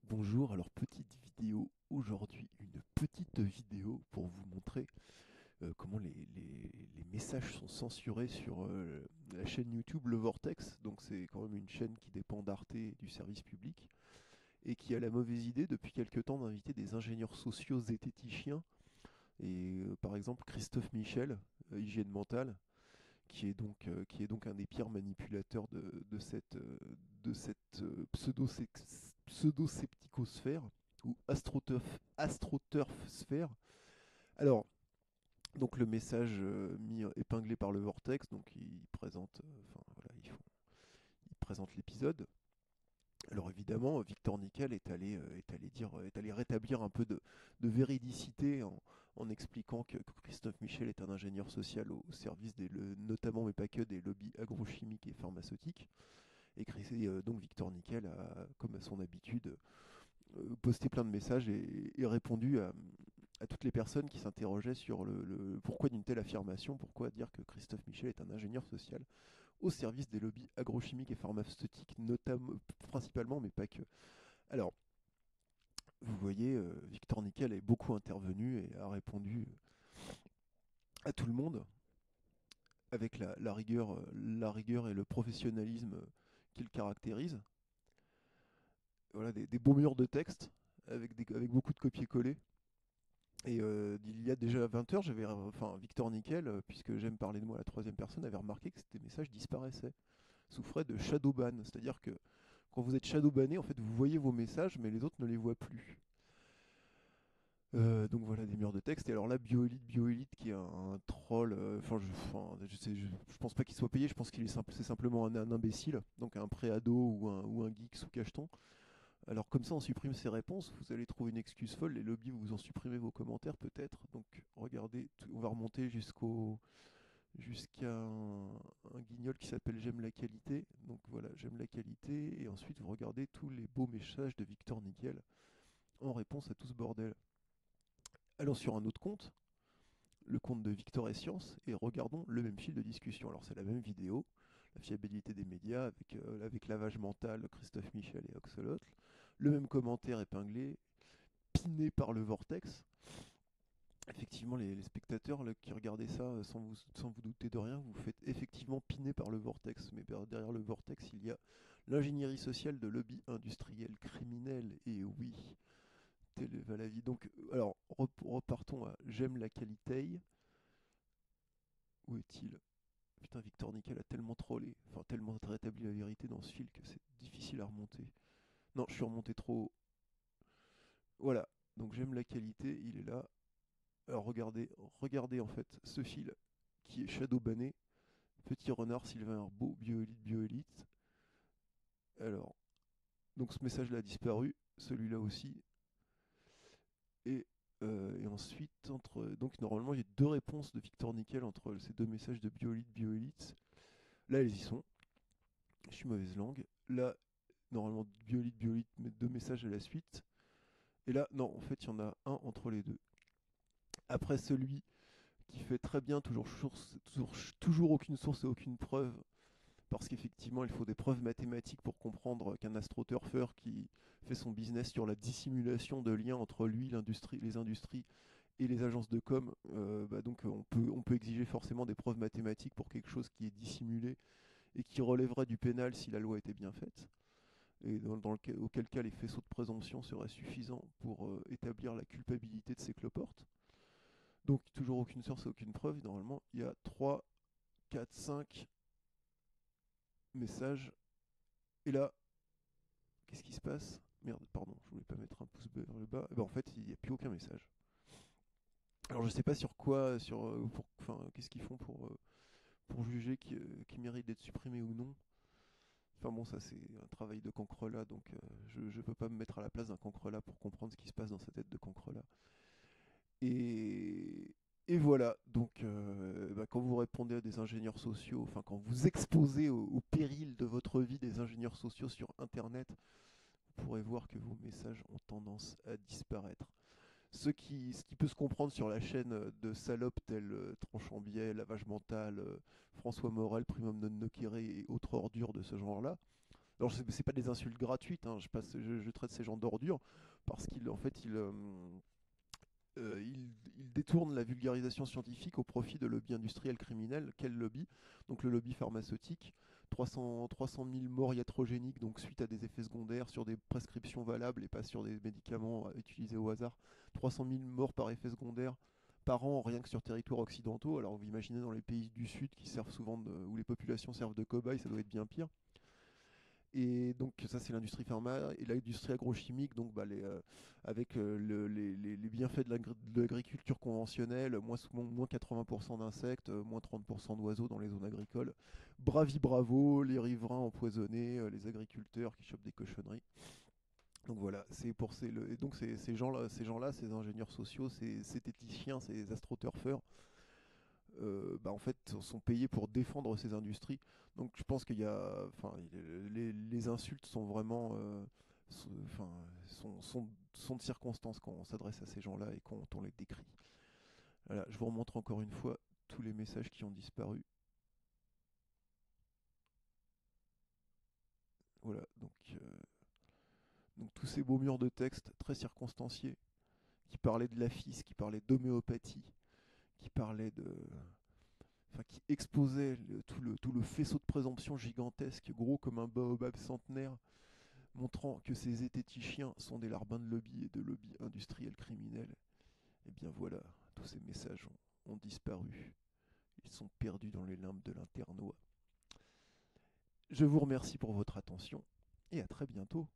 Bonjour, alors petite vidéo aujourd'hui, une petite vidéo pour vous montrer comment les messages sont censurés sur la chaîne YouTube Le Vortex. Donc c'est quand même une chaîne qui dépend d'Arte et du service public et qui a la mauvaise idée depuis quelque temps d'inviter des ingénieurs sociaux zététiciens et par exemple Christophe Michel, Hygiène Mentale, qui est donc un des pires manipulateurs de cette pseudo-scepticosphère ou astroturf sphère. Alors, donc le message mis épinglé par le Vortex, donc il présente, enfin voilà, il présente l'épisode. Alors évidemment, Victor Nickel est allé rétablir un peu de véridicité en expliquant que Christophe Michel est un ingénieur social au service notamment mais pas que des lobbies agrochimiques et pharmaceutiques. Et donc Victor Nickel a, comme à son habitude, posté plein de messages et répondu à toutes les personnes qui s'interrogeaient sur le pourquoi d'une telle affirmation, pourquoi dire que Christophe Michel est un ingénieur social au service des lobbies agrochimiques et pharmaceutiques, notamment, principalement, mais pas que. Alors, vous voyez, Victor Nickel est beaucoup intervenu et a répondu à tout le monde avec la rigueur et le professionnalisme qui le caractérise. Voilà, des beaux murs de texte avec beaucoup de copier-coller. Et il y a déjà 20 heures, enfin, Victor Nickel, puisque j'aime parler de moi à la troisième personne, avait remarqué que ces messages disparaissaient, souffraient de shadowban. C'est-à-dire que quand vous êtes shadowbanné, en fait, vous voyez vos messages, mais les autres ne les voient plus. Donc voilà des murs de texte. Et alors là, BioElite qui est un troll. Je pense pas qu'il soit payé. Je pense c'est simplement un imbécile, donc un préado ou un geek sous cacheton. Alors comme ça, on supprime ses réponses. Vous allez trouver une excuse folle. Les lobbies vous en supprimez vos commentaires peut-être. Donc regardez, on va remonter jusqu'à un guignol qui s'appelle J'aime la qualité. Donc voilà, j'aime la qualité. Et ensuite, vous regardez tous les beaux messages de Victor Nickel en réponse à tout ce bordel. Allons sur un autre compte, le compte de Victor et Science, et regardons le même fil de discussion. Alors c'est la même vidéo, la fiabilité des médias avec lavage mental, Christophe Michel et Oxolotl, le même commentaire épinglé, piné par le Vortex. Effectivement, les spectateurs là, qui regardaient ça sans vous douter de rien, vous faites effectivement piner par le Vortex. Mais derrière le Vortex, il y a l'ingénierie sociale de lobby industriel criminel. Et oui, telle va la vie. Donc, alors, repartons à J'aime la qualité. Où est-il? Putain, Victor Nickel a tellement trollé, enfin tellement rétabli la vérité dans ce fil que c'est difficile à remonter. Non, je suis remonté trop haut. Voilà, donc j'aime la qualité, il est là. Alors regardez en fait ce fil qui est shadowbanné. Petit renard, Sylvain Arbeau, bioélite. Alors, donc ce message-là a disparu, celui-là aussi. Et ensuite, donc normalement, il y a deux réponses de Victor Nickel entre ces deux messages de bioélite. Là, elles y sont. Je suis mauvaise langue. Là, normalement, biolite, mais deux messages à la suite. Et là, non, en fait, il y en a un entre les deux. Après celui qui fait très bien toujours aucune source et aucune preuve, parce qu'effectivement, il faut des preuves mathématiques pour comprendre qu'un astroturfeur qui fait son business sur la dissimulation de liens entre lui, les industries et les agences de com, donc on peut exiger forcément des preuves mathématiques pour quelque chose qui est dissimulé et qui relèverait du pénal si la loi était bien faite. Et auquel cas les faisceaux de présomption seraient suffisants pour établir la culpabilité de ces cloportes. Donc toujours aucune source et aucune preuve. Normalement, il y a 3, 4, 5 messages. Et là, qu'est-ce qui se passe? Merde, pardon, je voulais pas mettre un pouce vers le bas. Et ben, en fait, il n'y a plus aucun message. Alors je sais pas sur quoi, enfin, qu'est-ce qu'ils font pour juger qui mérite d'être supprimé ou non. Enfin bon, ça c'est un travail de cancrelat, donc je peux pas me mettre à la place d'un cancrelat pour comprendre ce qui se passe dans sa tête de cancrelat. Et, et voilà, donc quand vous répondez à des ingénieurs sociaux, enfin quand vous exposez au péril de votre vie des ingénieurs sociaux sur Internet, vous pourrez voir que vos messages ont tendance à disparaître. Ce qui peut se comprendre sur la chaîne de salopes telles Tranchambier, Lavage Mental, François Morel, Primum non nocere et autres ordures de ce genre-là, Alors c'est pas des insultes gratuites, hein, je traite ces gens d'ordures parce qu'ils en fait ils détournent la vulgarisation scientifique au profit de lobby industriel criminel. Quel lobby? Donc le lobby pharmaceutique. 300 000 morts iatrogéniques, donc suite à des effets secondaires sur des prescriptions valables et pas sur des médicaments utilisés au hasard. 300 000 morts par effet secondaire par an, rien que sur territoires occidentaux. Alors vous imaginez dans les pays du Sud qui servent souvent où les populations servent de cobayes, ça doit être bien pire. Et donc ça c'est l'industrie pharma et l'industrie agrochimique, donc avec les bienfaits de l'agriculture conventionnelle, moins 80% d'insectes, moins 30% d'oiseaux dans les zones agricoles. Bravi bravo, les riverains empoisonnés, les agriculteurs qui chopent des cochonneries. Donc voilà, c'est pour et donc ces gens-là, ces ingénieurs sociaux, ces zététiciens, ces astroturfeurs, en fait, sont payés pour défendre ces industries. Donc je pense qu'il y a, enfin, les insultes sont vraiment, enfin, sont de circonstance quand on s'adresse à ces gens-là et quand on les décrit. Voilà, je vous remontre encore une fois tous les messages qui ont disparu. Voilà, donc tous ces beaux murs de texte très circonstanciés qui parlaient de la FIS, qui parlaient d'homéopathie, qui parlaient enfin, qui exposait tout le faisceau de présomption gigantesque, gros comme un baobab centenaire, montrant que ces zététichiens sont des larbins de lobby et de lobby industriel criminel. Et bien voilà, tous ces messages ont disparu. Ils sont perdus dans les limbes de l'internois. Je vous remercie pour votre attention et à très bientôt.